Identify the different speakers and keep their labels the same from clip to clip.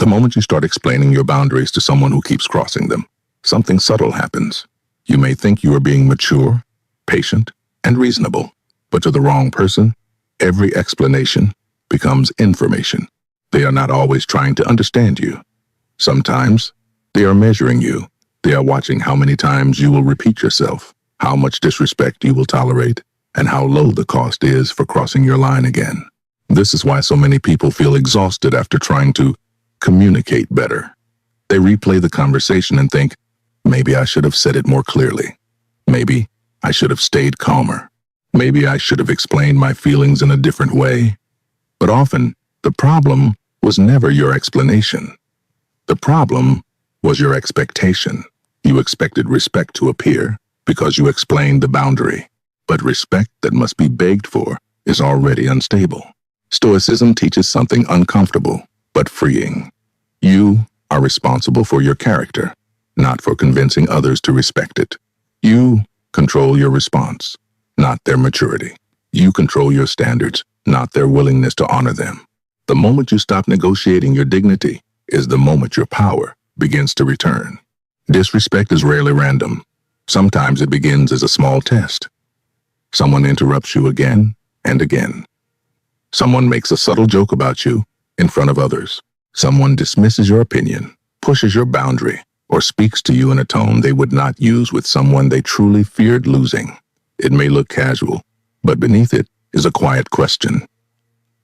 Speaker 1: The moment you start explaining your boundaries to someone who keeps crossing them, something subtle happens. You may think you are being mature, patient, and reasonable, but to the wrong person, every explanation becomes information. They are not always trying to understand you. Sometimes they are measuring you. They are watching how many times you will repeat yourself, how much disrespect you will tolerate, and how low the cost is for crossing your line again. This is why so many people feel exhausted after trying to communicate better. They replay the conversation and think, maybe I should have said it more clearly. Maybe I should have stayed calmer. Maybe I should have explained my feelings in a different way. But often, the problem was never your explanation. The problem was your expectation. You expected respect to appear because you explained the boundary. But respect that must be begged for is already unstable. Stoicism teaches something uncomfortable, but freeing. You are responsible for your character, not for convincing others to respect it. You control your response, not their maturity. You control your standards, not their willingness to honor them. The moment you stop negotiating your dignity is the moment your power begins to return. Disrespect is rarely random. Sometimes it begins as a small test. Someone interrupts you again and again. Someone makes a subtle joke about you in front of others. Someone dismisses your opinion, pushes your boundary, or speaks to you in a tone they would not use with someone they truly feared losing. It may look casual, but beneath it is a quiet question.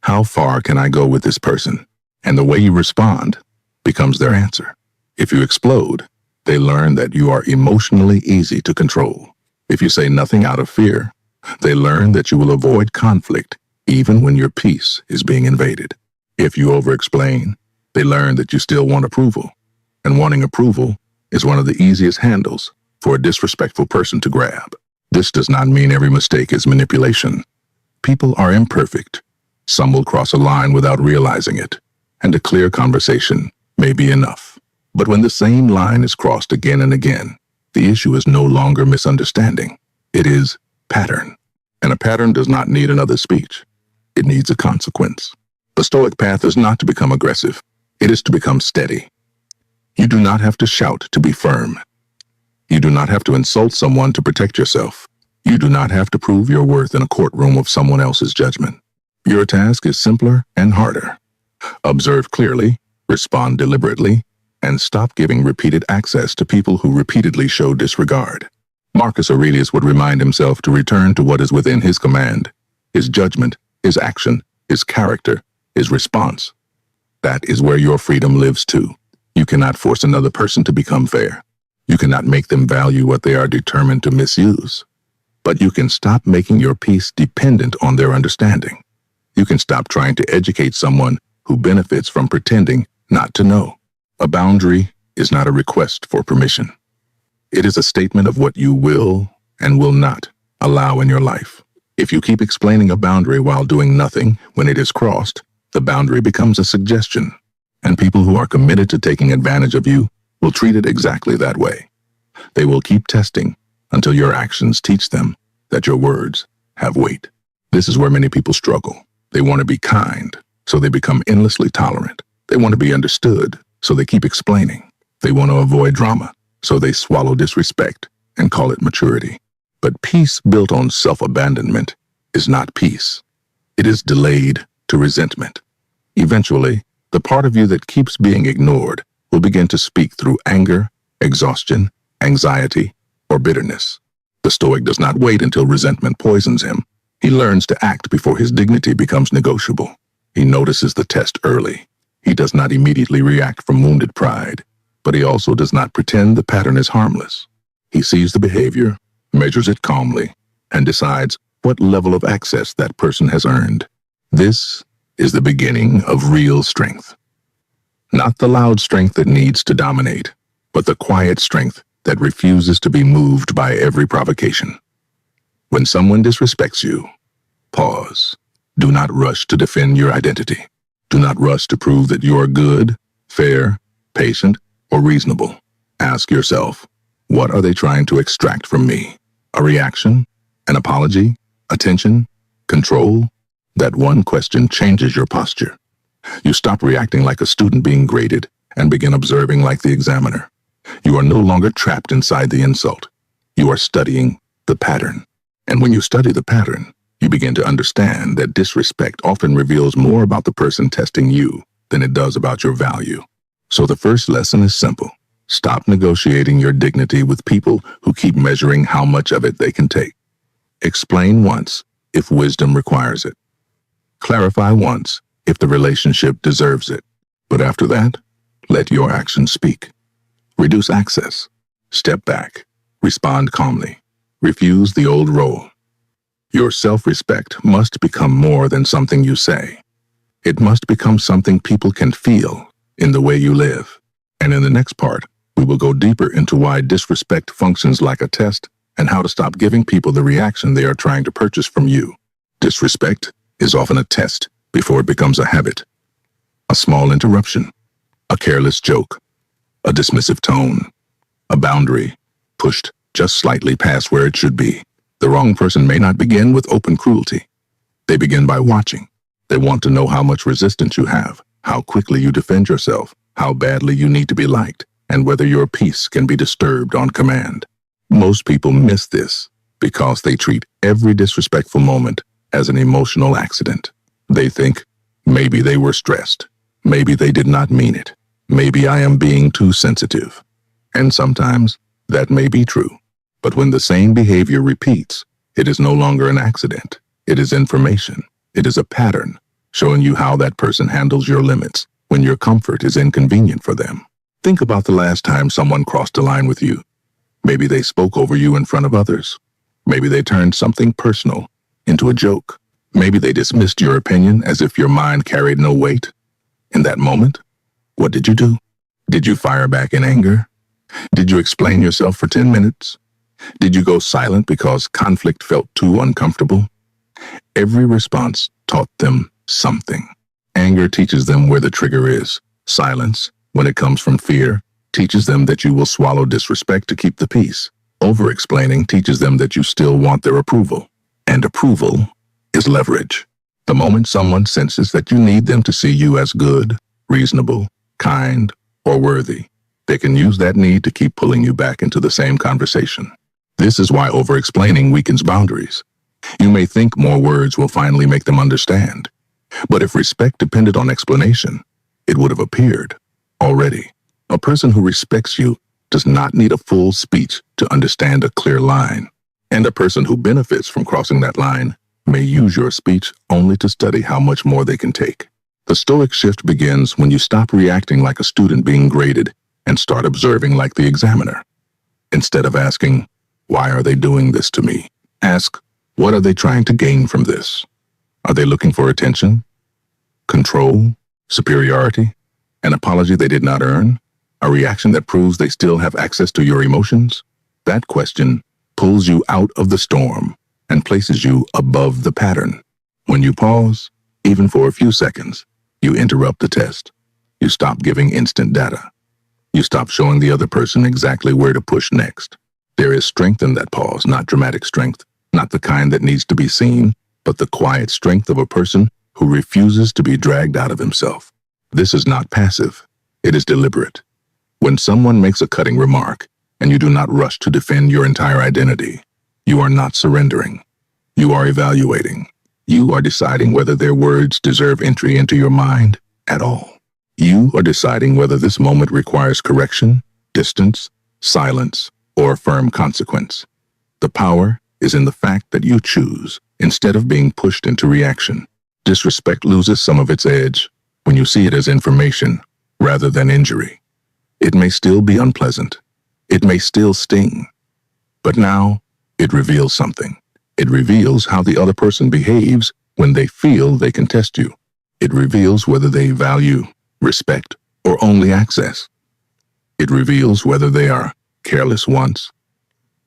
Speaker 1: How far can I go with this person? And the way you respond becomes their answer. If you explode, they learn that you are emotionally easy to control. If you say nothing out of fear, they learn that you will avoid conflict even when your peace is being invaded. If you over-explain, they learn that you still want approval. And wanting approval is one of the easiest handles for a disrespectful person to grab. This does not mean every mistake is manipulation. People are imperfect. Some will cross a line without realizing it, and a clear conversation may be enough. But when the same line is crossed again and again, the issue is no longer misunderstanding. It is pattern. And a pattern does not need another speech. It needs a consequence. The Stoic path is not to become aggressive. It is to become steady. You do not have to shout to be firm. You do not have to insult someone to protect yourself. You do not have to prove your worth in a courtroom of someone else's judgment. Your task is simpler and harder. Observe clearly, respond deliberately, and stop giving repeated access to people who repeatedly show disregard. Marcus Aurelius would remind himself to return to what is within his command, his judgment, his action, his character, his response. That is where your freedom lives too. You cannot force another person to become fair. You cannot make them value what they are determined to misuse. But you can stop making your peace dependent on their understanding. You can stop trying to educate someone who benefits from pretending not to know. A boundary is not a request for permission. It is a statement of what you will and will not allow in your life. If you keep explaining a boundary while doing nothing when it is crossed, the boundary becomes a suggestion, and people who are committed to taking advantage of you will treat it exactly that way. They will keep testing until your actions teach them that your words have weight. This is where many people struggle. They want to be kind, so they become endlessly tolerant. They want to be understood, so they keep explaining. They want to avoid drama, so they swallow disrespect and call it maturity. But peace built on self-abandonment is not peace. It is delayed to resentment. Eventually, the part of you that keeps being ignored will begin to speak through anger, exhaustion, anxiety, or bitterness. The Stoic does not wait until resentment poisons him. He learns to act before his dignity becomes negotiable. He notices the test early. He does not immediately react from wounded pride, but he also does not pretend the pattern is harmless. He sees the behavior, measures it calmly, and decides what level of access that person has earned. This is the beginning of real strength. Not the loud strength that needs to dominate, but the quiet strength that refuses to be moved by every provocation. When someone disrespects you, pause. Do not rush to defend your identity. Do not rush to prove that you are good, fair, patient, or reasonable. Ask yourself, what are they trying to extract from me? A reaction? An apology? Attention? Control? That one question changes your posture. You stop reacting like a student being graded and begin observing like the examiner. You are no longer trapped inside the insult. You are studying the pattern. And when you study the pattern, you begin to understand that disrespect often reveals more about the person testing you than it does about your value. So the first lesson is simple. Stop negotiating your dignity with people who keep measuring how much of it they can take. Explain once if wisdom requires it. Clarify once if the relationship deserves it. But after that, let your actions speak. Reduce access. Step back. Respond calmly. Refuse the old role. Your self-respect must become more than something you say. It must become something people can feel in the way you live. And in the next part, we will go deeper into why disrespect functions like a test and how to stop giving people the reaction they are trying to purchase from you. Disrespect is often a test before it becomes a habit. A small interruption, a careless joke, a dismissive tone, a boundary pushed just slightly past where it should be. The wrong person may not begin with open cruelty. They begin by watching. They want to know how much resistance you have, how quickly you defend yourself, how badly you need to be liked, and whether your peace can be disturbed on command. Most people miss this because they treat every disrespectful moment as an emotional accident. They think, maybe they were stressed. Maybe they did not mean it. Maybe I am being too sensitive. And sometimes that may be true. But when the same behavior repeats, it is no longer an accident. It is information. It is a pattern showing you how that person handles your limits when your comfort is inconvenient for them. Think about the last time someone crossed a line with you. Maybe they spoke over you in front of others. Maybe they turned something personal into a joke. Maybe they dismissed your opinion as if your mind carried no weight. In that moment, what did you do? Did you fire back in anger? Did you explain yourself for 10 minutes? Did you go silent because conflict felt too uncomfortable? Every response taught them something. Anger teaches them where the trigger is. Silence, when it comes from fear, teaches them that you will swallow disrespect to keep the peace. Over-explaining teaches them that you still want their approval. And approval is leverage. The moment someone senses that you need them to see you as good, reasonable, kind, or worthy, they can use that need to keep pulling you back into the same conversation. This is why over-explaining weakens boundaries. You may think more words will finally make them understand. But if respect depended on explanation, it would have appeared already. A person who respects you does not need a full speech to understand a clear line. And a person who benefits from crossing that line may use your speech only to study how much more they can take. The Stoic shift begins when you stop reacting like a student being graded and start observing like the examiner. Instead of asking, why are they doing this to me? Ask, what are they trying to gain from this? Are they looking for attention, control, superiority, an apology they did not earn, a reaction that proves they still have access to your emotions? That question pulls you out of the storm and places you above the pattern. When you pause, even for a few seconds, you interrupt the test. You stop giving instant data. You stop showing the other person exactly where to push next. There is strength in that pause, not dramatic strength, not the kind that needs to be seen, but the quiet strength of a person who refuses to be dragged out of himself. This is not passive. It is deliberate. When someone makes a cutting remark and you do not rush to defend your entire identity, you are not surrendering. You are evaluating. You are deciding whether their words deserve entry into your mind at all. You are deciding whether this moment requires correction, distance, silence, or a firm consequence. The power is in the fact that you choose instead of being pushed into reaction. Disrespect loses some of its edge when you see it as information rather than injury. It may still be unpleasant. It may still sting. But now, it reveals something. It reveals how the other person behaves when they feel they can test you. It reveals whether they value, respect, or only access. It reveals whether they are careless once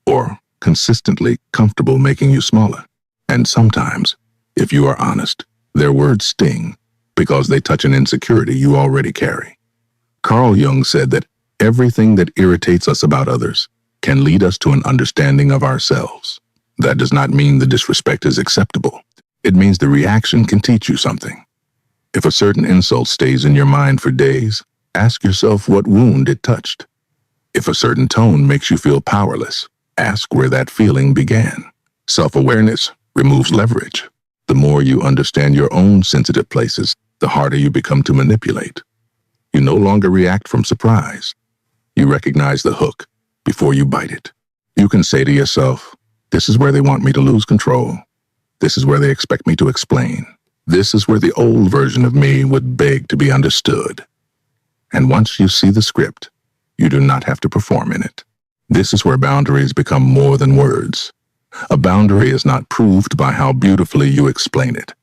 Speaker 1: or consistently comfortable making you smaller. And sometimes, if you are honest, their words sting because they touch an insecurity you already carry. Carl Jung said that everything that irritates us about others can lead us to an understanding of ourselves. That does not mean the disrespect is acceptable. It means the reaction can teach you something. If a certain insult stays in your mind for days, ask yourself what wound it touched. If a certain tone makes you feel powerless, ask where that feeling began. Self-awareness removes leverage. The more you understand your own sensitive places, the harder you become to manipulate. You no longer react from surprise. You recognize the hook before you bite it. You can say to yourself, this is where they want me to lose control. This is where they expect me to explain. This is where the old version of me would beg to be understood. And once you see the script, you do not have to perform in it. This is where boundaries become more than words. A boundary is not proved by how beautifully you explain it.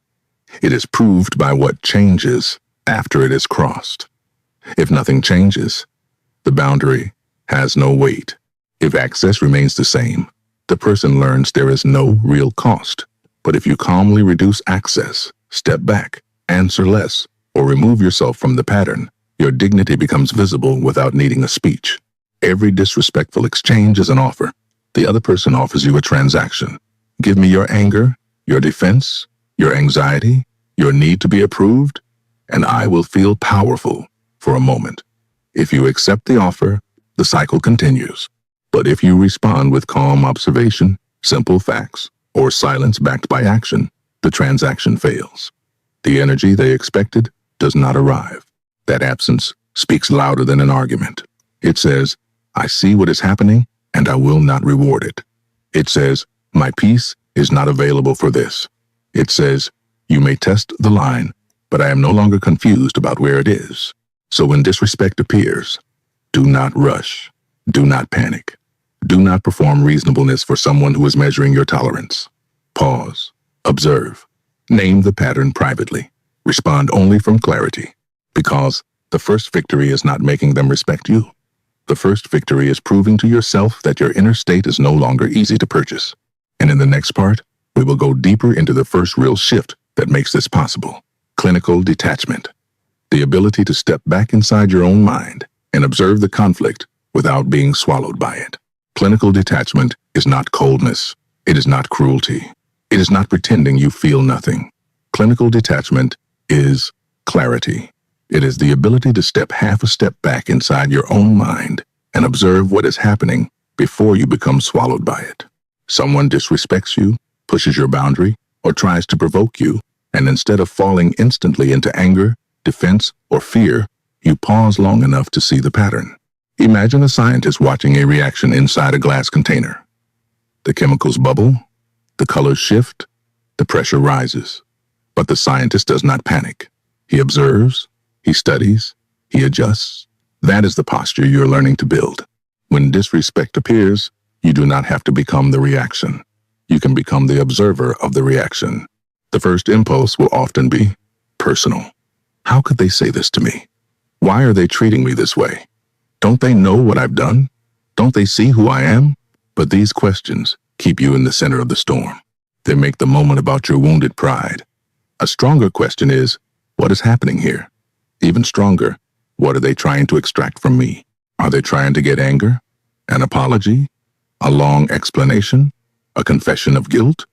Speaker 1: It is proved by what changes after it is crossed. If nothing changes, the boundary has no weight. If access remains the same, the person learns there is no real cost. But if you calmly reduce access, step back, answer less, or remove yourself from the pattern, your dignity becomes visible without needing a speech. Every disrespectful exchange is an offer. The other person offers you a transaction. Give me your anger, your defense, your anxiety, your need to be approved, and I will feel powerful for a moment. If you accept the offer, the cycle continues. But if you respond with calm observation, simple facts, or silence backed by action, the transaction fails. The energy they expected does not arrive. That absence speaks louder than an argument. It says, I see what is happening, and I will not reward it. It says, my peace is not available for this. It says, you may test the line, but I am no longer confused about where it is. So when disrespect appears, do not rush. Do not panic. Do not perform reasonableness for someone who is measuring your tolerance. Pause. Observe. Name the pattern privately. Respond only from clarity. Because the first victory is not making them respect you. The first victory is proving to yourself that your inner state is no longer easy to purchase. And in the next part, we will go deeper into the first real shift that makes this possible. Clinical detachment. The ability to step back inside your own mind and observe the conflict without being swallowed by it. Clinical detachment is not coldness. It is not cruelty. It is not pretending you feel nothing. Clinical detachment is clarity. It is the ability to step half a step back inside your own mind and observe what is happening before you become swallowed by it. Someone disrespects you, pushes your boundary, or tries to provoke you, and instead of falling instantly into anger, defense, or fear, you pause long enough to see the pattern. Imagine a scientist watching a reaction inside a glass container. The chemicals bubble, the colors shift, the pressure rises. But the scientist does not panic. He observes, he studies, he adjusts. That is the posture you are learning to build. When disrespect appears, you do not have to become the reaction. You can become the observer of the reaction. The first impulse will often be personal. How could they say this to me? Why are they treating me this way? Don't they know what I've done? Don't they see who I am? But these questions keep you in the center of the storm. They make the moment about your wounded pride. A stronger question is, what is happening here? Even stronger, what are they trying to extract from me? Are they trying to get anger? An apology? A long explanation? A confession of guilt?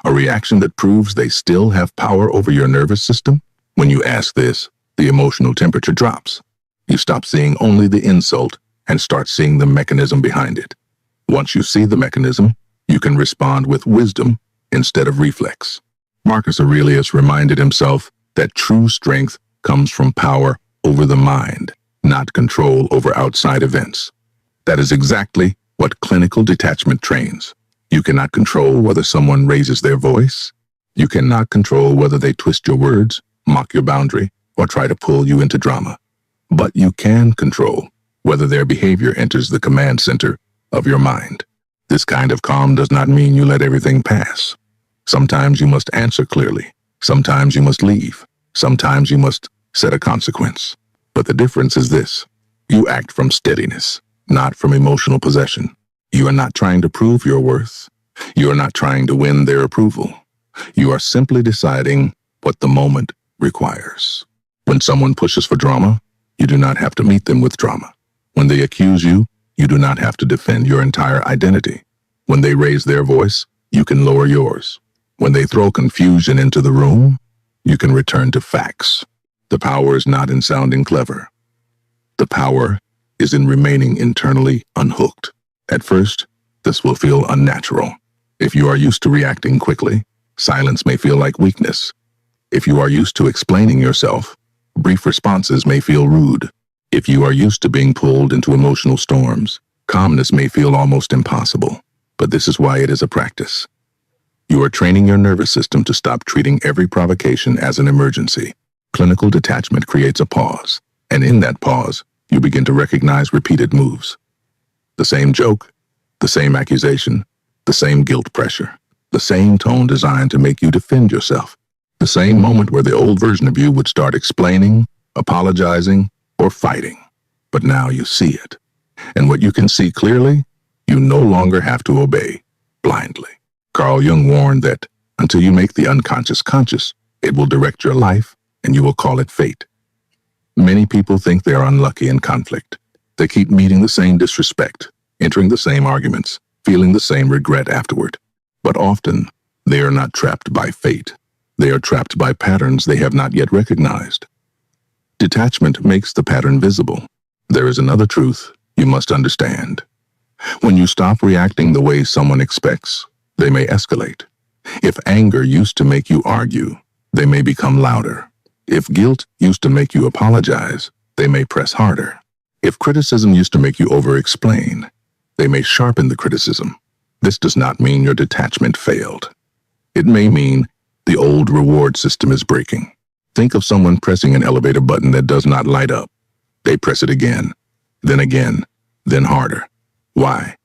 Speaker 1: A reaction that proves they still have power over your nervous system? When you ask this, the emotional temperature drops. You stop seeing only the insult and start seeing the mechanism behind it. Once you see the mechanism, you can respond with wisdom instead of reflex. Marcus Aurelius reminded himself that true strength comes from power over the mind, not control over outside events. That is exactly what clinical detachment trains. You cannot control whether someone raises their voice. You cannot control whether they twist your words, mock your boundary, or try to pull you into drama. But you can control whether their behavior enters the command center of your mind. This kind of calm does not mean you let everything pass. Sometimes you must answer clearly. Sometimes you must leave. Sometimes you must set a consequence. But the difference is this. You act from steadiness, not from emotional possession. You are not trying to prove your worth. You are not trying to win their approval. You are simply deciding what the moment requires. When someone pushes for drama, you do not have to meet them with drama. When they accuse you, you do not have to defend your entire identity. When they raise their voice, you can lower yours. When they throw confusion into the room, you can return to facts. The power is not in sounding clever. The power is in remaining internally unhooked. At first, this will feel unnatural. If you are used to reacting quickly, silence may feel like weakness. If you are used to explaining yourself, brief responses may feel rude. If you are used to being pulled into emotional storms, calmness may feel almost impossible. But this is why it is a practice. You are training your nervous system to stop treating every provocation as an emergency. Clinical detachment creates a pause, and in that pause, you begin to recognize repeated moves. The same joke, the same accusation, the same guilt pressure, the same tone designed to make you defend yourself. The same moment where the old version of you would start explaining, apologizing, or fighting. But now you see it. And what you can see clearly, you no longer have to obey blindly. Carl Jung warned that until you make the unconscious conscious, it will direct your life and you will call it fate. Many people think they are unlucky in conflict. They keep meeting the same disrespect, entering the same arguments, feeling the same regret afterward. But often, they are not trapped by fate. They are trapped by patterns they have not yet recognized. Detachment makes the pattern visible. There is another truth you must understand. When you stop reacting the way someone expects, they may escalate. If anger used to make you argue, they may become louder. If guilt used to make you apologize, they may press harder. If criticism used to make you over-explain, they may sharpen the criticism. This does not mean your detachment failed. It may mean the old reward system is breaking. Think of someone pressing an elevator button that does not light up. They press it again, then harder. Why?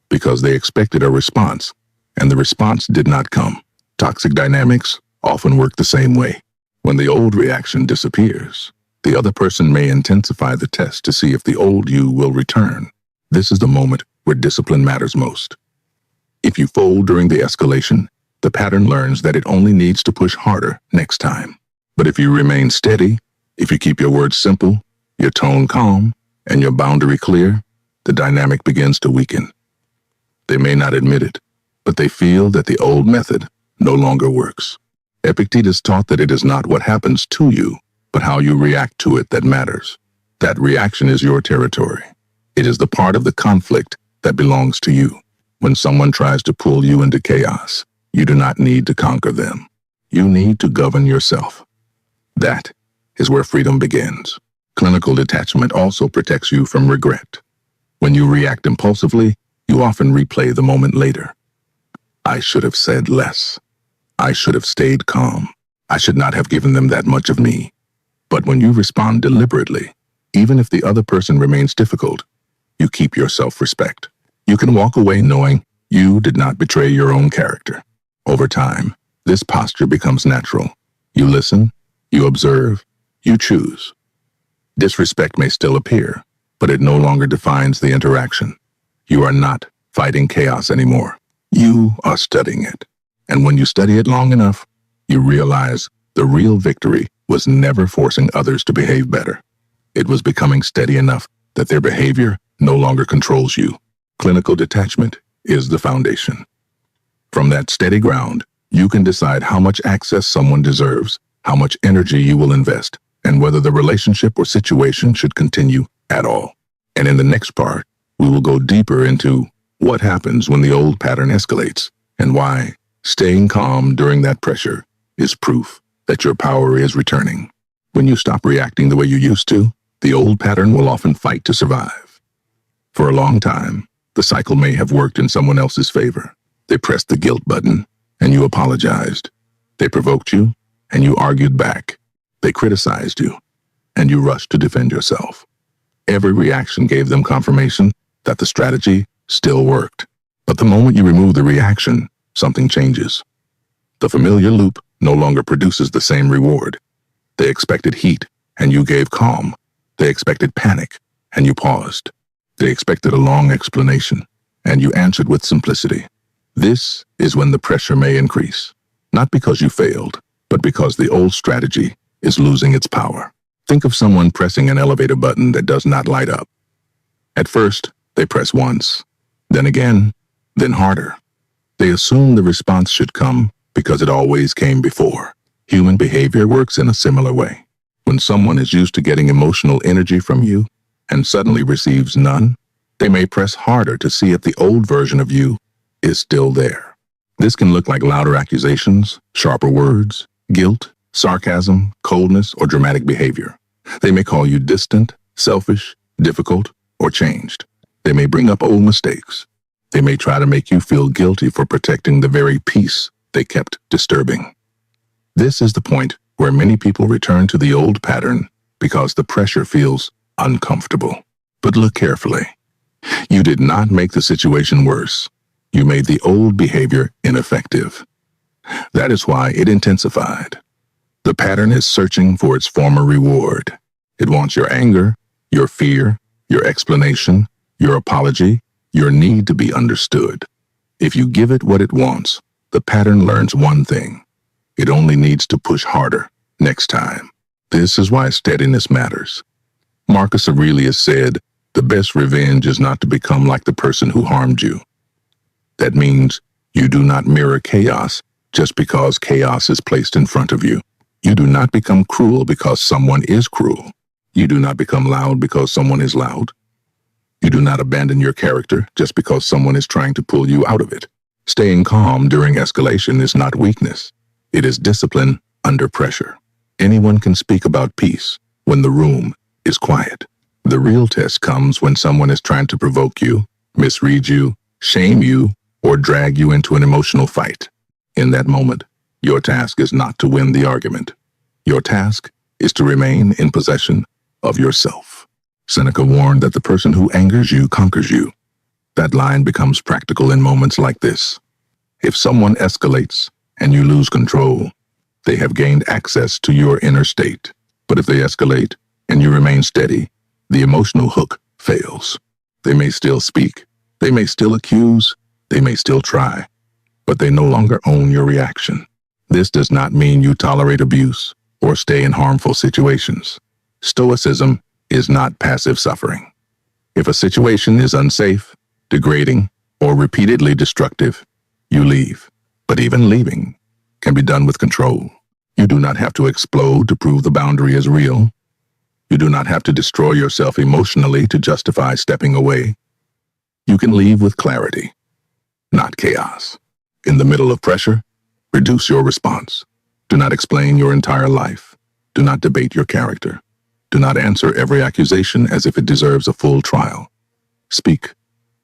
Speaker 1: Because they expected a response, and the response did not come. Toxic dynamics often work the same way. When the old reaction disappears, the other person may intensify the test to see if the old you will return. This is the moment where discipline matters most. If you fold during the escalation, the pattern learns that it only needs to push harder next time. But if you remain steady, if you keep your words simple, your tone calm, and your boundary clear, the dynamic begins to weaken. They may not admit it, but they feel that the old method no longer works. Epictetus taught that it is not what happens to you, but how you react to it that matters. That reaction is your territory. It is the part of the conflict that belongs to you. When someone tries to pull you into chaos, you do not need to conquer them. You need to govern yourself. That is where freedom begins. Clinical detachment also protects you from regret. When you react impulsively, you often replay the moment later. I should have said less. I should have stayed calm. I should not have given them that much of me. But when you respond deliberately, even if the other person remains difficult, you keep your self-respect. You can walk away knowing you did not betray your own character. Over time, this posture becomes natural. You listen, you observe, you choose. Disrespect may still appear, but it no longer defines the interaction. You are not fighting chaos anymore. You are studying it. And when you study it long enough, you realize the real victory was never forcing others to behave better. It was becoming steady enough that their behavior no longer controls you. Clinical detachment is the foundation. From that steady ground, you can decide how much access someone deserves, how much energy you will invest, and whether the relationship or situation should continue at all. And in the next part, we will go deeper into what happens when the old pattern escalates and why staying calm during that pressure is proof that your power is returning. When you stop reacting the way you used to, the old pattern will often fight to survive. For a long time, the cycle may have worked in someone else's favor. They pressed the guilt button, and you apologized. They provoked you, and you argued back. They criticized you, and you rushed to defend yourself. Every reaction gave them confirmation that the strategy still worked. But the moment you remove the reaction, something changes. The familiar loop no longer produces the same reward. They expected heat, and you gave calm. They expected panic, and you paused. They expected a long explanation, and you answered with simplicity. This is when the pressure may increase, not because you failed, but because the old strategy is losing its power. Think of someone pressing an elevator button that does not light up. At first, they press once, then again, then harder. They assume the response should come because it always came before. Human behavior works in a similar way. When someone is used to getting emotional energy from you and suddenly receives none, they may press harder to see if the old version of you is still there. This can look like louder accusations, sharper words, guilt, sarcasm, coldness, or dramatic behavior. They may call you distant, selfish, difficult, or changed. They may bring up old mistakes. They may try to make you feel guilty for protecting the very peace they kept disturbing. This is the point where many people return to the old pattern because the pressure feels uncomfortable. But look carefully. You did not make the situation worse. You made the old behavior ineffective. That is why it intensified. The pattern is searching for its former reward. It wants your anger, your fear, your explanation, your apology, your need to be understood. If you give it what it wants, the pattern learns one thing. It only needs to push harder next time. This is why steadiness matters. Marcus Aurelius said, "The best revenge is not to become like the person who harmed you." That means you do not mirror chaos just because chaos is placed in front of you. You do not become cruel because someone is cruel. You do not become loud because someone is loud. You do not abandon your character just because someone is trying to pull you out of it. Staying calm during escalation is not weakness. It is discipline under pressure. Anyone can speak about peace when the room is quiet. The real test comes when someone is trying to provoke you, misread you, shame you, or drag you into an emotional fight. In that moment, your task is not to win the argument. Your task is to remain in possession of yourself. Seneca warned that the person who angers you conquers you. That line becomes practical in moments like this. If someone escalates and you lose control, they have gained access to your inner state. But if they escalate and you remain steady, the emotional hook fails. They may still speak, they may still accuse, they may still try, but they no longer own your reaction. This does not mean you tolerate abuse or stay in harmful situations. Stoicism is not passive suffering. If a situation is unsafe, degrading, or repeatedly destructive, you leave. But even leaving can be done with control. You do not have to explode to prove the boundary is real. You do not have to destroy yourself emotionally to justify stepping away. You can leave with clarity, not chaos. In the middle of pressure, reduce your response. Do not explain your entire life. Do not debate your character. Do not answer every accusation as if it deserves a full trial. Speak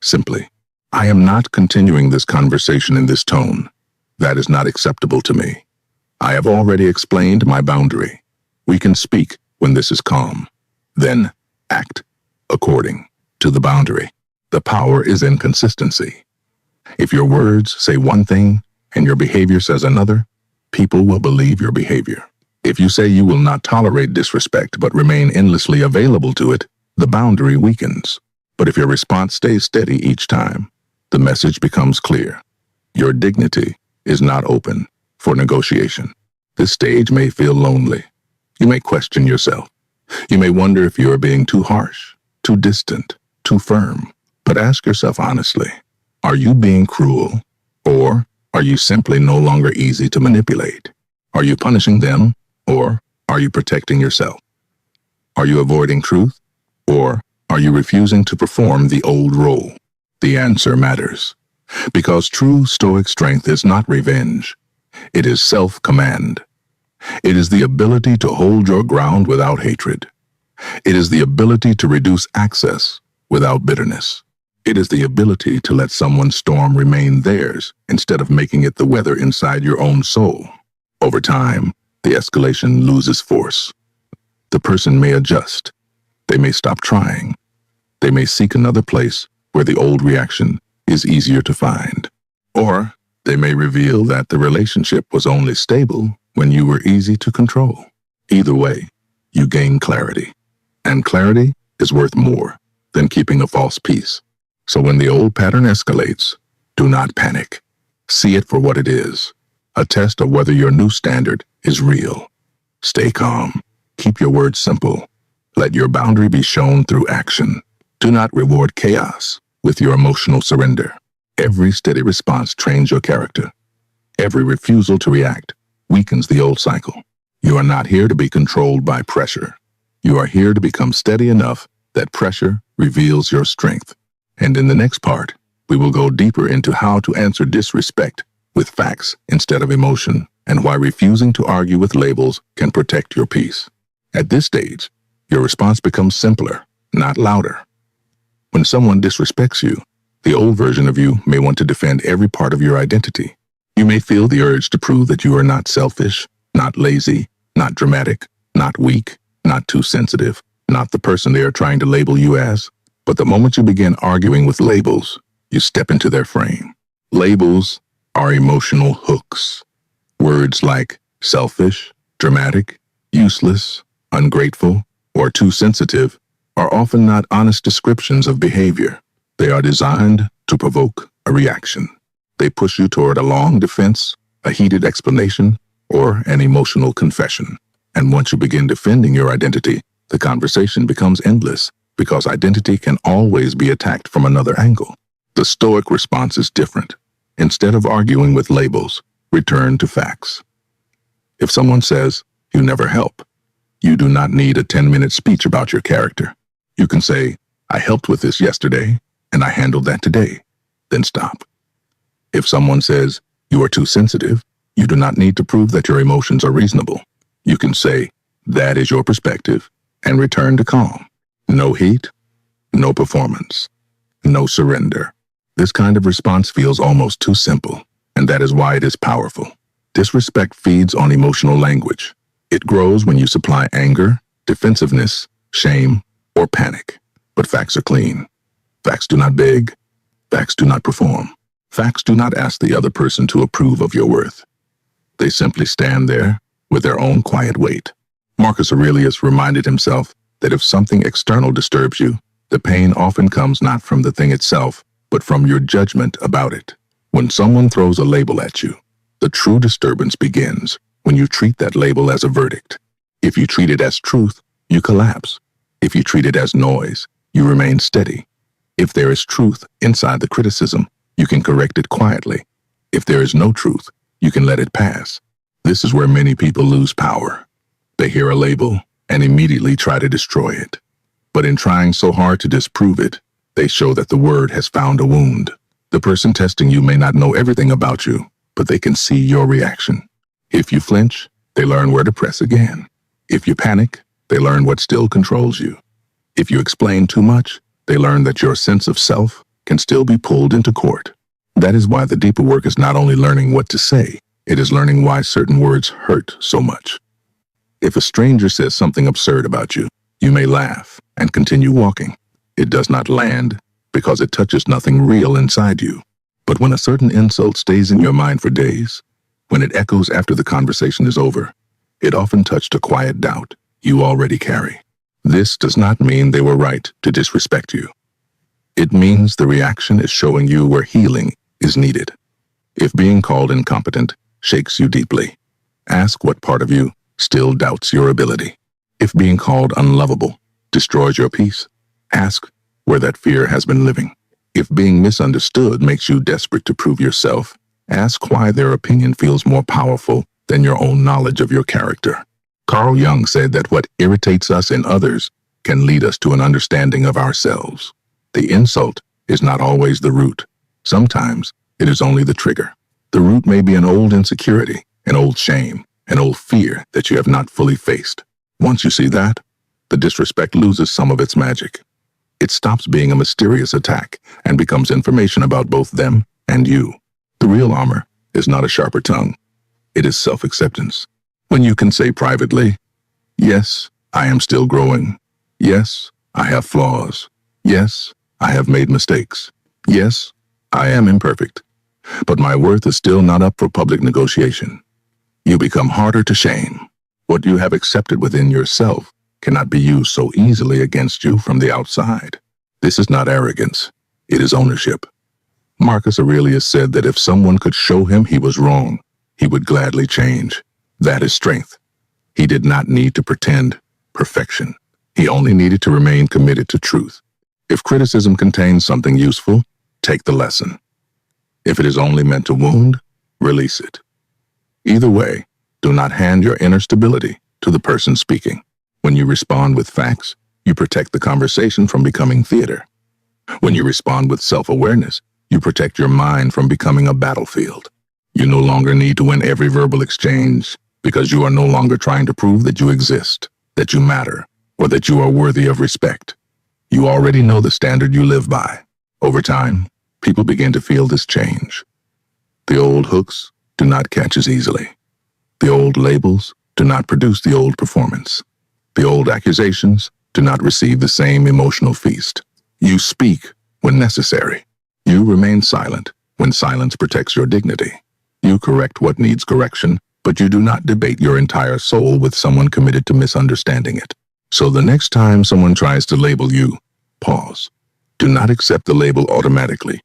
Speaker 1: simply. I am not continuing this conversation in this tone. That is not acceptable to me. I have already explained my boundary. We can speak when this is calm. Then act according to the boundary. The power is in consistency. If your words say one thing and your behavior says another, people will believe your behavior. If you say you will not tolerate disrespect but remain endlessly available to it, the boundary weakens. But if your response stays steady each time, the message becomes clear. Your dignity is not open for negotiation. This stage may feel lonely. You may question yourself. You may wonder if you are being too harsh, too distant, too firm. But ask yourself honestly, are you being cruel, or are you simply no longer easy to manipulate? Are you punishing them, or are you protecting yourself? Are you avoiding truth, or are you refusing to perform the old role? The answer matters, because true Stoic strength is not revenge. It is self-command. It is the ability to hold your ground without hatred. It is the ability to reduce access without bitterness. It is the ability to let someone's storm remain theirs instead of making it the weather inside your own soul. Over time, the escalation loses force. The person may adjust. They may stop trying. They may seek another place where the old reaction is easier to find. Or they may reveal that the relationship was only stable when you were easy to control. Either way, you gain clarity. And clarity is worth more than keeping a false peace. So when the old pattern escalates, do not panic. See it for what it is, a test of whether your new standard is real. Stay calm. Keep your words simple. Let your boundary be shown through action. Do not reward chaos with your emotional surrender. Every steady response trains your character. Every refusal to react weakens the old cycle. You are not here to be controlled by pressure. You are here to become steady enough that pressure reveals your strength. And in the next part, we will go deeper into how to answer disrespect with facts instead of emotion, and why refusing to argue with labels can protect your peace. At this stage, your response becomes simpler, not louder. When someone disrespects you, the old version of you may want to defend every part of your identity. You may feel the urge to prove that you are not selfish, not lazy, not dramatic, not weak, not too sensitive, not the person they are trying to label you as. But the moment you begin arguing with labels, you step into their frame. Labels are emotional hooks. Words like selfish, dramatic, useless, ungrateful, or too sensitive are often not honest descriptions of behavior. They are designed to provoke a reaction. They push you toward a long defense, a heated explanation, or an emotional confession. And once you begin defending your identity, the conversation becomes endless, because identity can always be attacked from another angle. The Stoic response is different. Instead of arguing with labels, return to facts. If someone says, "You never help," you do not need a 10-minute speech about your character. You can say, "I helped with this yesterday, and I handled that today." Then stop. If someone says, "You are too sensitive," you do not need to prove that your emotions are reasonable. You can say, "That is your perspective," and return to calm. No heat, no performance, no surrender. This kind of response feels almost too simple, and that is why it is powerful. Disrespect feeds on emotional language. It grows when you supply anger, defensiveness, shame, or panic. But facts are clean. Facts do not beg. Facts do not perform. Facts do not ask the other person to approve of your worth. They simply stand there with their own quiet weight. Marcus Aurelius reminded himself that if something external disturbs you, the pain often comes not from the thing itself, but from your judgment about it. When someone throws a label at you, the true disturbance begins when you treat that label as a verdict. If you treat it as truth, you collapse. If you treat it as noise, you remain steady. If there is truth inside the criticism, you can correct it quietly. If there is no truth, you can let it pass. This is where many people lose power. They hear a label and immediately try to destroy it. But in trying so hard to disprove it, they show that the word has found a wound. The person testing you may not know everything about you, but they can see your reaction. If you flinch, they learn where to press again. If you panic, they learn what still controls you. If you explain too much, they learn that your sense of self can still be pulled into court. That is why the deeper work is not only learning what to say, it is learning why certain words hurt so much. If a stranger says something absurd about you, you may laugh and continue walking. It does not land because it touches nothing real inside you. But when a certain insult stays in your mind for days, when it echoes after the conversation is over, it often touched a quiet doubt you already carry. This does not mean they were right to disrespect you. It means the reaction is showing you where healing is needed. If being called incompetent shakes you deeply, ask what part of you still doubts your ability. If being called unlovable destroys your peace, ask where that fear has been living. If being misunderstood makes you desperate to prove yourself, ask why their opinion feels more powerful than your own knowledge of your character. Carl Jung said that what irritates us in others can lead us to an understanding of ourselves. The insult is not always the root. Sometimes it is only the trigger. The root may be an old insecurity, an old shame, an old fear that you have not fully faced. Once you see that, the disrespect loses some of its magic. It stops being a mysterious attack and becomes information about both them and you. The real armor is not a sharper tongue. It is self-acceptance. When you can say privately, "Yes, I am still growing. Yes, I have flaws. Yes, I have made mistakes. Yes, I am imperfect. But my worth is still not up for public negotiation." You become harder to shame. What you have accepted within yourself cannot be used so easily against you from the outside. This is not arrogance. It is ownership. Marcus Aurelius said that if someone could show him he was wrong, he would gladly change. That is strength. He did not need to pretend perfection. He only needed to remain committed to truth. If criticism contains something useful, take the lesson. If it is only meant to wound, release it. Either way, Do not hand your inner stability to the person speaking. When you respond with facts, you protect the conversation from becoming theater. When you respond with self-awareness, you protect your mind from becoming a battlefield. You no longer need to win every verbal exchange because you are no longer trying to prove that you exist, that you matter, or that you are worthy of respect. You already know the standard you live by. Over time, people begin to feel this change. The old hooks do not catch as easily. The old labels do not produce the old performance. The old accusations do not receive the same emotional feast. You speak when necessary. You remain silent when silence protects your dignity. You correct what needs correction, but you do not debate your entire soul with someone committed to misunderstanding it. So the next time someone tries to label you, pause. Do not accept the label automatically.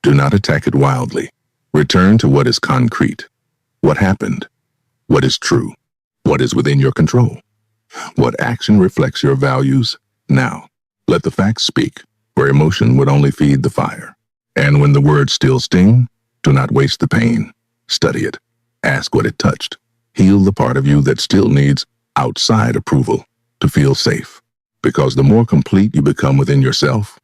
Speaker 1: Do not attack it wildly. Return to what is concrete. What happened? What is true? What is within your control? What action reflects your values now? Let the facts speak, where emotion would only feed the fire. And when the words still sting, do not waste the pain. Study it. Ask what it touched. Heal the part of you that still needs outside approval to feel safe. Because the more complete you become within yourself,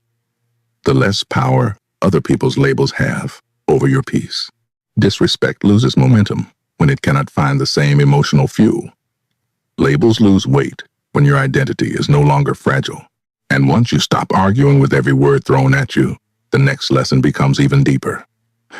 Speaker 1: the less power other people's labels have over your peace. Disrespect loses momentum when it cannot find the same emotional fuel. Labels lose weight when your identity is no longer fragile. And once you stop arguing with every word thrown at you, the next lesson becomes even deeper.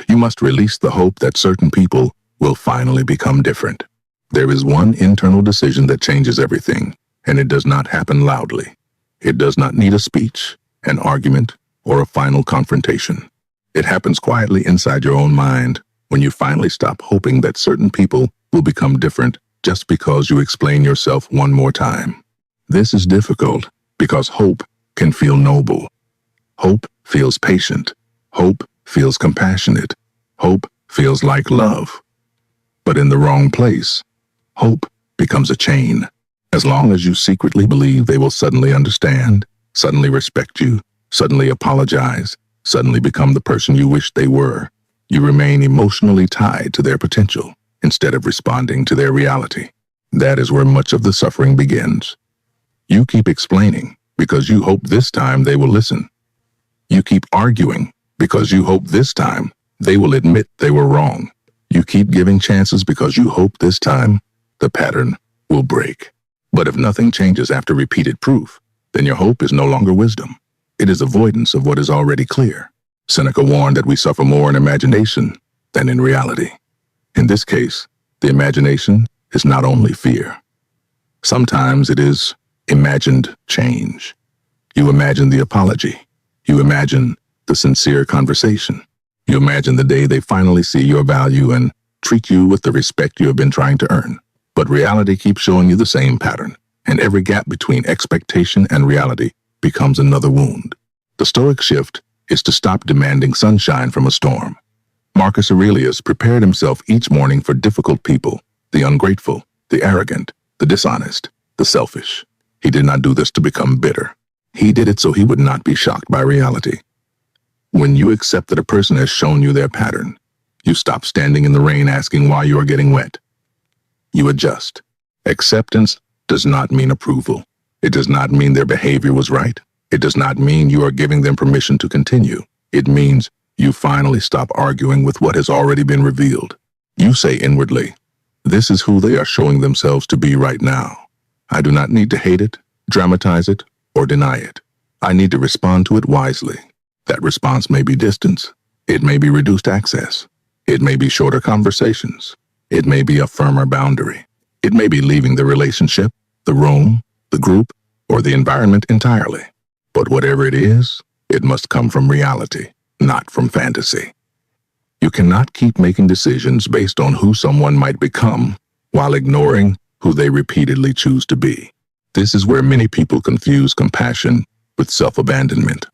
Speaker 1: You must release the hope that certain people will finally become different. There is one internal decision that changes everything, and it does not happen loudly. It does not need a speech, an argument, or a final confrontation. It happens quietly inside your own mind when you finally stop hoping that certain people will become different just because you explain yourself one more time. This is difficult because hope can feel noble. Hope feels patient. Hope feels compassionate. Hope feels like love. But in the wrong place, hope becomes a chain. As long as you secretly believe they will suddenly understand, suddenly respect you, suddenly apologize, suddenly become the person you wish they were, you remain emotionally tied to their potential instead of responding to their reality. That is where much of the suffering begins. You keep explaining because you hope this time they will listen. You keep arguing because you hope this time they will admit they were wrong. You keep giving chances because you hope this time the pattern will break. But if nothing changes after repeated proof, then your hope is no longer wisdom. It is avoidance of what is already clear. Seneca warned that we suffer more in imagination than in reality. In this case, the imagination is not only fear. Sometimes it is imagined change. You imagine the apology. You imagine the sincere conversation. You imagine the day they finally see your value and treat you with the respect you have been trying to earn. But reality keeps showing you the same pattern, and every gap between expectation and reality becomes another wound. The Stoic shift is to stop demanding sunshine from a storm. Marcus Aurelius prepared himself each morning for difficult people, the ungrateful, the arrogant, the dishonest, the selfish. He did not do this to become bitter. He did it so he would not be shocked by reality. When you accept that a person has shown you their pattern, you stop standing in the rain asking why you are getting wet. You adjust. Acceptance does not mean approval. It does not mean their behavior was right. It does not mean you are giving them permission to continue. It means you finally stop arguing with what has already been revealed. You say inwardly, this is who they are showing themselves to be right now. I do not need to hate it, dramatize it, or deny it. I need to respond to it wisely. That response may be distance. It may be reduced access. It may be shorter conversations. It may be a firmer boundary. It may be leaving the relationship, the room, the group, or the environment entirely. But whatever it is, it must come from reality, not from fantasy. You cannot keep making decisions based on who someone might become while ignoring who they repeatedly choose to be. This is where many people confuse compassion with self-abandonment.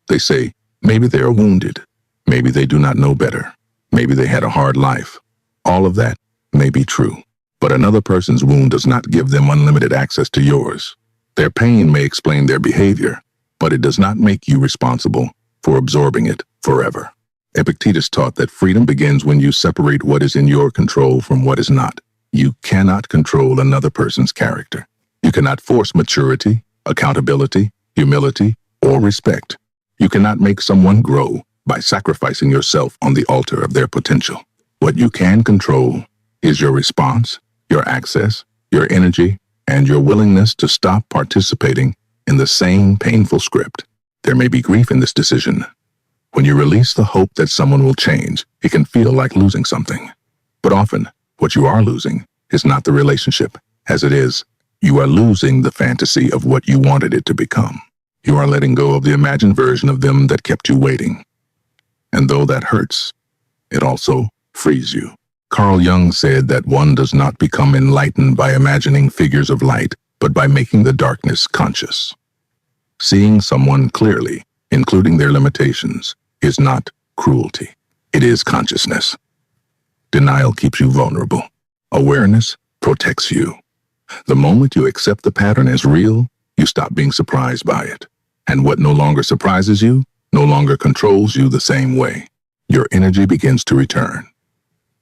Speaker 1: They say, maybe they are wounded. Maybe they do not know better. Maybe they had a hard life. All of that may be true, but another person's wound does not give them unlimited access to yours. Their pain may explain their behavior, but it does not make you responsible for absorbing it forever. Epictetus taught that freedom begins when you separate what is in your control from what is not. You cannot control another person's character. You cannot force maturity, accountability, humility, or respect. You cannot make someone grow by sacrificing yourself on the altar of their potential. What you can control is your response, your access, your energy, and your willingness to stop participating in the same painful script. There may be grief in this decision. When you release the hope that someone will change, it can feel like losing something. But often, what you are losing is not the relationship. As it is, you are losing the fantasy of what you wanted it to become. You are letting go of the imagined version of them that kept you waiting. And though that hurts, it also frees you. Carl Jung said that one does not become enlightened by imagining figures of light, but by making the darkness conscious. Seeing someone clearly, including their limitations, is not cruelty. It is consciousness. Denial keeps you vulnerable. Awareness protects you. The moment you accept the pattern as real, you stop being surprised by it. And what no longer surprises you, no longer controls you the same way. Your energy begins to return.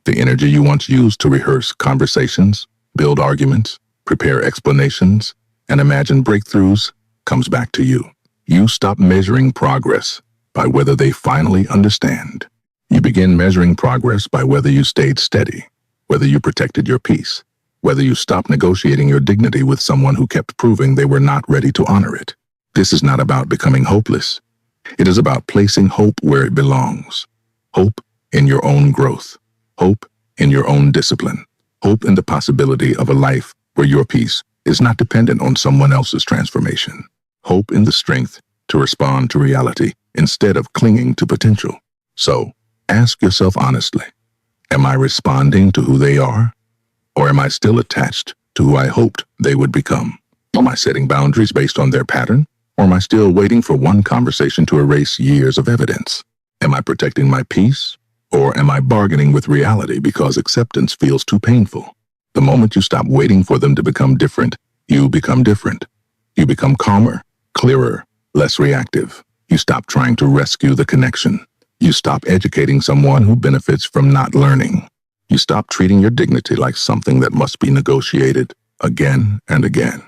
Speaker 1: The energy you once used to rehearse conversations, build arguments, prepare explanations, and imagine breakthroughs comes back to you. You stop measuring progress by whether they finally understand. You begin measuring progress by whether you stayed steady, whether you protected your peace, whether you stopped negotiating your dignity with someone who kept proving they were not ready to honor it. This is not about becoming hopeless. It is about placing hope where it belongs. Hope in your own growth. Hope in your own discipline. Hope in the possibility of a life where your peace is not dependent on someone else's transformation. Hope in the strength to respond to reality instead of clinging to potential. So, ask yourself honestly, am I responding to who they are? Or am I still attached to who I hoped they would become? Am I setting boundaries based on their pattern? Or am I still waiting for one conversation to erase years of evidence? Am I protecting my peace? Or am I bargaining with reality because acceptance feels too painful? The moment you stop waiting for them to become different, you become different. You become calmer, clearer, less reactive. You stop trying to rescue the connection. You stop educating someone who benefits from not learning. You stop treating your dignity like something that must be negotiated again and again.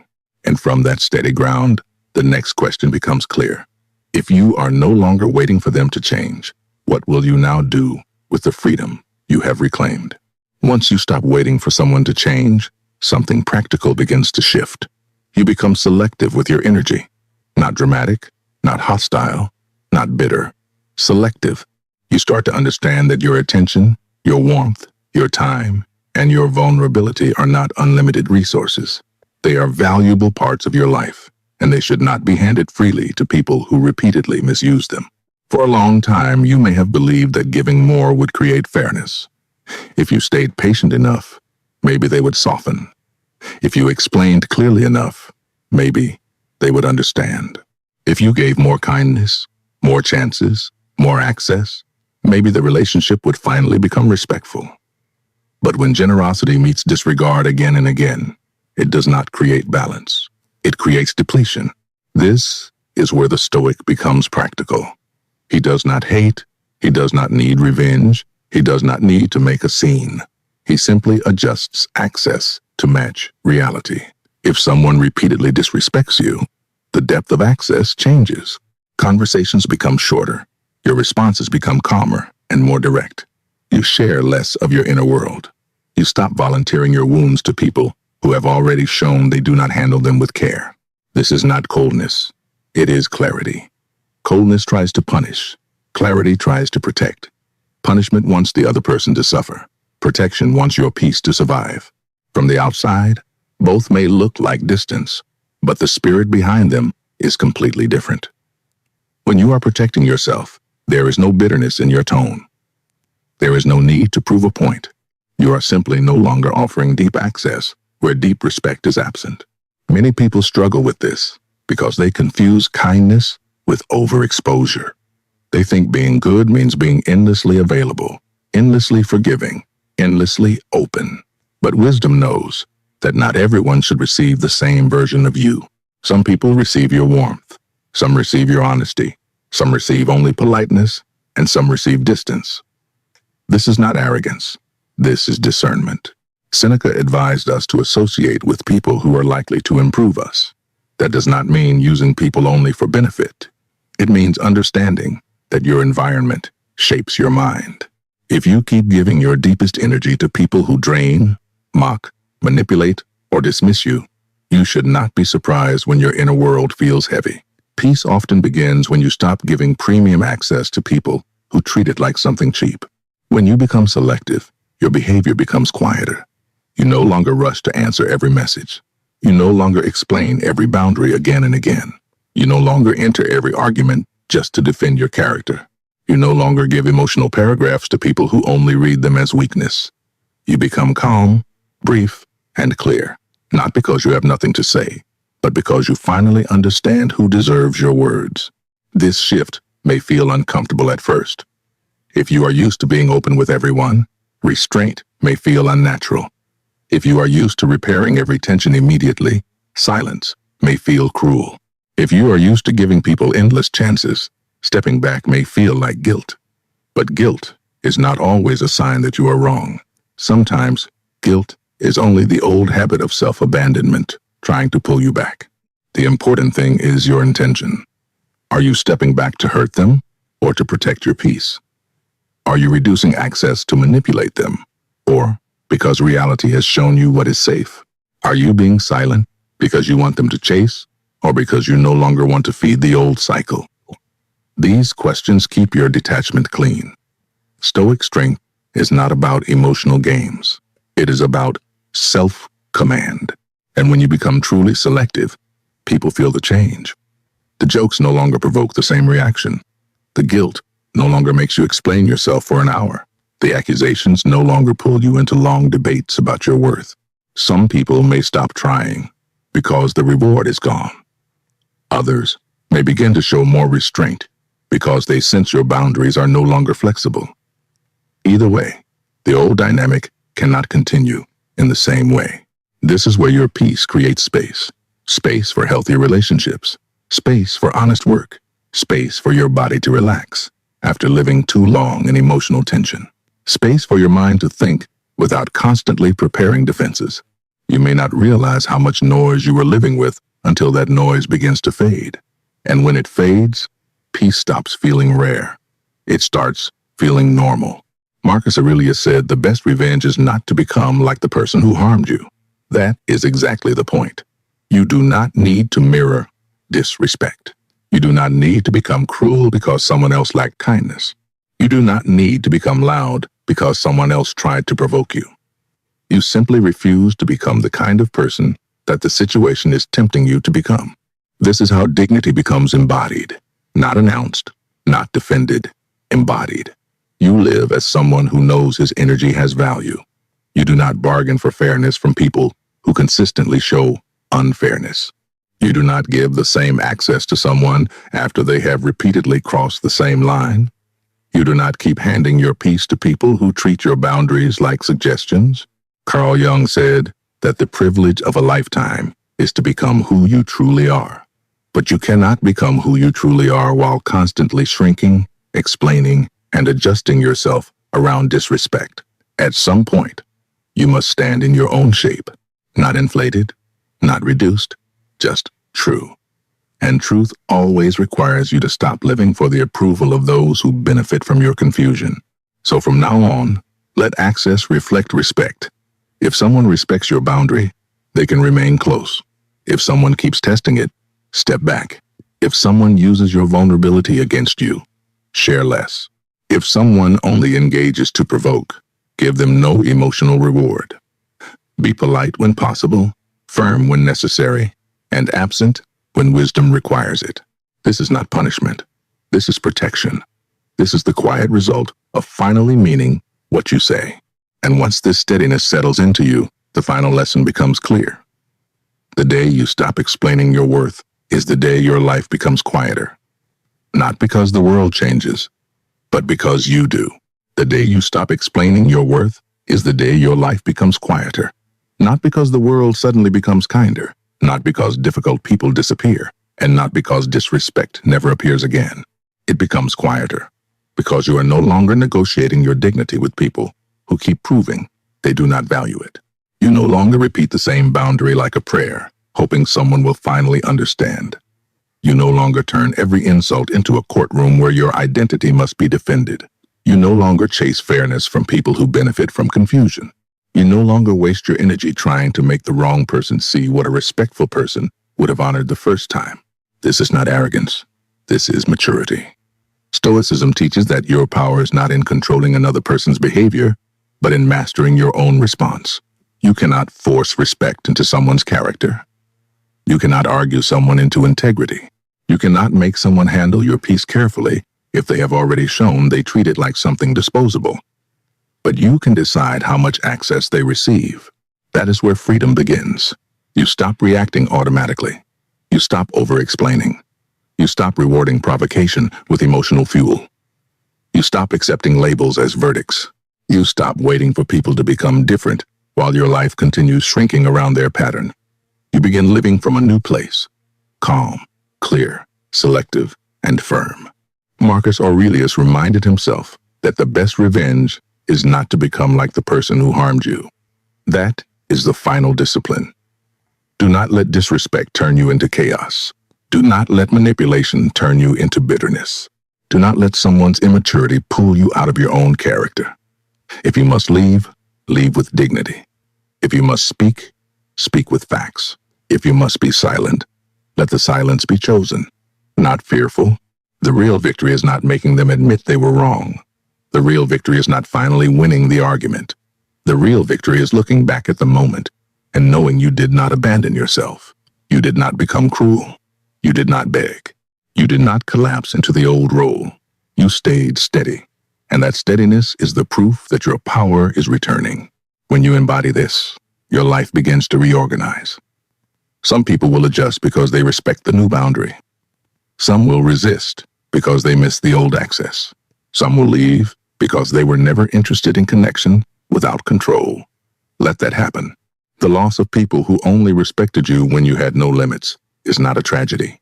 Speaker 1: And from that steady ground, the next question becomes clear. If you are no longer waiting for them to change, what will you now do with the freedom you have reclaimed? Once you stop waiting for someone to change, something practical begins to shift. You become selective with your energy. Not dramatic, not hostile, not bitter. Selective. You start to understand that your attention, your warmth, your time, and your vulnerability are not unlimited resources. They are valuable parts of your life, and they should not be handed freely to people who repeatedly misuse them. For a long time, you may have believed that giving more would create fairness. If you stayed patient enough, maybe they would soften. If you explained clearly enough, maybe they would understand. If you gave more kindness, more chances, more access, maybe the relationship would finally become respectful. But when generosity meets disregard again and again, it does not create balance. It creates depletion. This is where the Stoic becomes practical. He does not hate. He does not need revenge. He does not need to make a scene. He simply adjusts access to match reality. If someone repeatedly disrespects you, the depth of access changes. Conversations become shorter. Your responses become calmer and more direct. You share less of your inner world. You stop volunteering your wounds to people who have already shown they do not handle them with care. This is not coldness. It is clarity. Coldness tries to punish. Clarity tries to protect. Punishment wants the other person to suffer. Protection wants your peace to survive. From the outside, both may look like distance, but the spirit behind them is completely different. When you are protecting yourself, there is no bitterness in your tone. There is no need to prove a point. You are simply no longer offering deep access where deep respect is absent. Many people struggle with this because they confuse kindness with overexposure. They think being good means being endlessly available, endlessly forgiving, endlessly open. But wisdom knows that not everyone should receive the same version of you. Some people receive your warmth. Some receive your honesty. Some receive only politeness, and some receive distance. This is not arrogance. This is discernment. Seneca advised us to associate with people who are likely to improve us. That does not mean using people only for benefit. It means understanding that your environment shapes your mind. If you keep giving your deepest energy to people who drain, mock, manipulate, or dismiss you, you should not be surprised when your inner world feels heavy. Peace often begins when you stop giving premium access to people who treat it like something cheap. When you become selective, your behavior becomes quieter. You no longer rush to answer every message. You no longer explain every boundary again and again. You no longer enter every argument just to defend your character. You no longer give emotional paragraphs to people who only read them as weakness. You become calm, brief, and clear, not because you have nothing to say, but because you finally understand who deserves your words. This shift may feel uncomfortable at first. If you are used to being open with everyone, restraint may feel unnatural. If you are used to repairing every tension immediately, silence may feel cruel. If you are used to giving people endless chances, stepping back may feel like guilt. But guilt is not always a sign that you are wrong. Sometimes guilt is only the old habit of self-abandonment trying to pull you back. The important thing is your intention. Are you stepping back to hurt them or to protect your peace? Are you reducing access to manipulate them, or because reality has shown you what is safe? Are you being silent because you want them to chase, or because you no longer want to feed the old cycle? These questions keep your detachment clean. Stoic strength is not about emotional games. It is about self-command. And when you become truly selective, people feel the change. The jokes no longer provoke the same reaction. The guilt no longer makes you explain yourself for an hour. The accusations no longer pull you into long debates about your worth. Some people may stop trying because the reward is gone. Others may begin to show more restraint because they sense your boundaries are no longer flexible. Either way, the old dynamic cannot continue in the same way. This is where your peace creates space. Space for healthy relationships. Space for honest work. Space for your body to relax after living too long in emotional tension. Space for your mind to think without constantly preparing defenses. You may not realize how much noise you were living with until that noise begins to fade. And when it fades, peace stops feeling rare. It starts feeling normal. Marcus Aurelius said the best revenge is not to become like the person who harmed you. That is exactly the point. You do not need to mirror disrespect. You do not need to become cruel because someone else lacked kindness. You do not need to become loud because someone else tried to provoke you. You simply refuse to become the kind of person that the situation is tempting you to become. This is how dignity becomes embodied, not announced, not defended, embodied. You live as someone who knows his energy has value. You do not bargain for fairness from people who consistently show unfairness. You do not give the same access to someone after they have repeatedly crossed the same line. You do not keep handing your peace to people who treat your boundaries like suggestions. Carl Jung said that the privilege of a lifetime is to become who you truly are. But you cannot become who you truly are while constantly shrinking, explaining, and adjusting yourself around disrespect. At some point, you must stand in your own shape, not inflated, not reduced, just true. And truth always requires you to stop living for the approval of those who benefit from your confusion. So from now on, let access reflect respect. If someone respects your boundary, they can remain close. If someone keeps testing it, step back. If someone uses your vulnerability against you, share less. If someone only engages to provoke, give them no emotional reward. Be polite when possible, firm when necessary, and absent when wisdom requires it. This is not punishment. This is protection. This is the quiet result of finally meaning what you say. And once this steadiness settles into you, the final lesson becomes clear. The day you stop explaining your worth is the day your life becomes quieter. Not because the world changes, but because you do. The day you stop explaining your worth is the day your life becomes quieter. Not because the world suddenly becomes kinder, not because difficult people disappear, and not because disrespect never appears again. It becomes quieter because you are no longer negotiating your dignity with people who keep proving they do not value it. You no longer repeat the same boundary like a prayer, hoping someone will finally understand. You no longer turn every insult into a courtroom where your identity must be defended. You no longer chase fairness from people who benefit from confusion. You no longer waste your energy trying to make the wrong person see what a respectful person would have honored the first time. This is not arrogance. This is maturity. Stoicism teaches that your power is not in controlling another person's behavior, but in mastering your own response. You cannot force respect into someone's character. You cannot argue someone into integrity. You cannot make someone handle your peace carefully if they have already shown they treat it like something disposable. But you can decide how much access they receive. That is where freedom begins. You stop reacting automatically. You stop over-explaining. You stop rewarding provocation with emotional fuel. You stop accepting labels as verdicts. You stop waiting for people to become different while your life continues shrinking around their pattern. You begin living from a new place, calm, clear, selective, and firm. Marcus Aurelius reminded himself that the best revenge is not to become like the person who harmed you. That is the final discipline. Do not let disrespect turn you into chaos. Do not let manipulation turn you into bitterness. Do not let someone's immaturity pull you out of your own character. If you must leave, leave with dignity. If you must speak, speak with facts. If you must be silent, let the silence be chosen. Not fearful. The real victory is not making them admit they were wrong. The real victory is not finally winning the argument. The real victory is looking back at the moment and knowing you did not abandon yourself. You did not become cruel. You did not beg. You did not collapse into the old role. You stayed steady. And that steadiness is the proof that your power is returning. When you embody this, your life begins to reorganize. Some people will adjust because they respect the new boundary. Some will resist because they miss the old access. Some will leave because they were never interested in connection without control. Let that happen. The loss of people who only respected you when you had no limits is not a tragedy.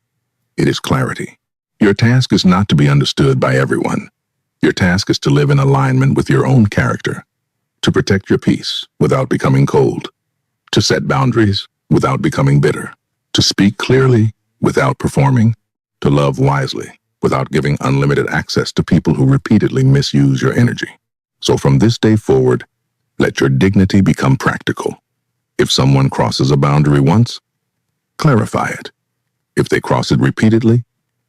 Speaker 1: It is clarity. Your task is not to be understood by everyone. Your task is to live in alignment with your own character, to protect your peace without becoming cold, to set boundaries without becoming bitter, to speak clearly without performing, to love wisely without giving unlimited access to people who repeatedly misuse your energy. So from this day forward, let your dignity become practical. If someone crosses a boundary once, clarify it. If they cross it repeatedly,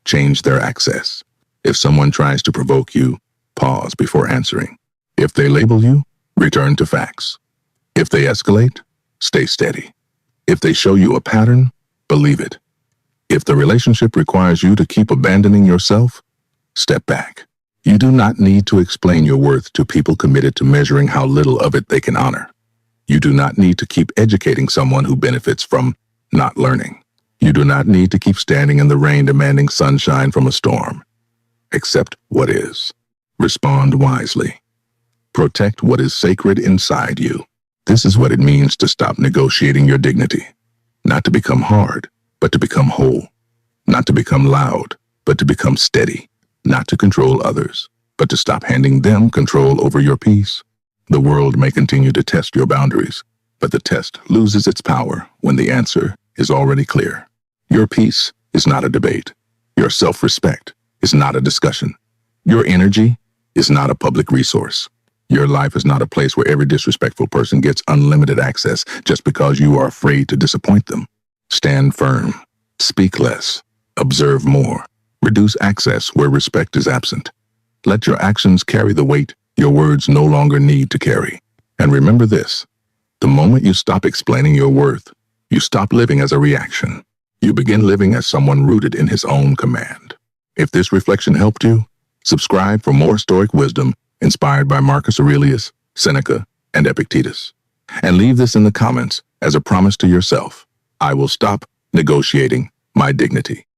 Speaker 1: change their access. If someone tries to provoke you, pause before answering. If they label you, return to facts. If they escalate, stay steady. If they show you a pattern, believe it. If the relationship requires you to keep abandoning yourself, step back. You do not need to explain your worth to people committed to measuring how little of it they can honor. You do not need to keep educating someone who benefits from not learning. You do not need to keep standing in the rain demanding sunshine from a storm. Accept what is. Respond wisely. Protect what is sacred inside you. This is what it means to stop negotiating your dignity. Not to become hard, but to become whole. Not to become loud, but to become steady. Not to control others, but to stop handing them control over your peace. The world may continue to test your boundaries, but the test loses its power when the answer is already clear. Your peace is not a debate. Your self-respect is not a discussion. Your energy is not a public resource. Your life is not a place where every disrespectful person gets unlimited access just because you are afraid to disappoint them. Stand firm. Speak less. Observe more. Reduce access where respect is absent. Let your actions carry the weight your words no longer need to carry. And remember this, the moment you stop explaining your worth, you stop living as a reaction. You begin living as someone rooted in his own command. If this reflection helped you, subscribe for more Stoic wisdom inspired by Marcus Aurelius, Seneca, and Epictetus. And leave this in the comments as a promise to yourself. I will stop negotiating my dignity.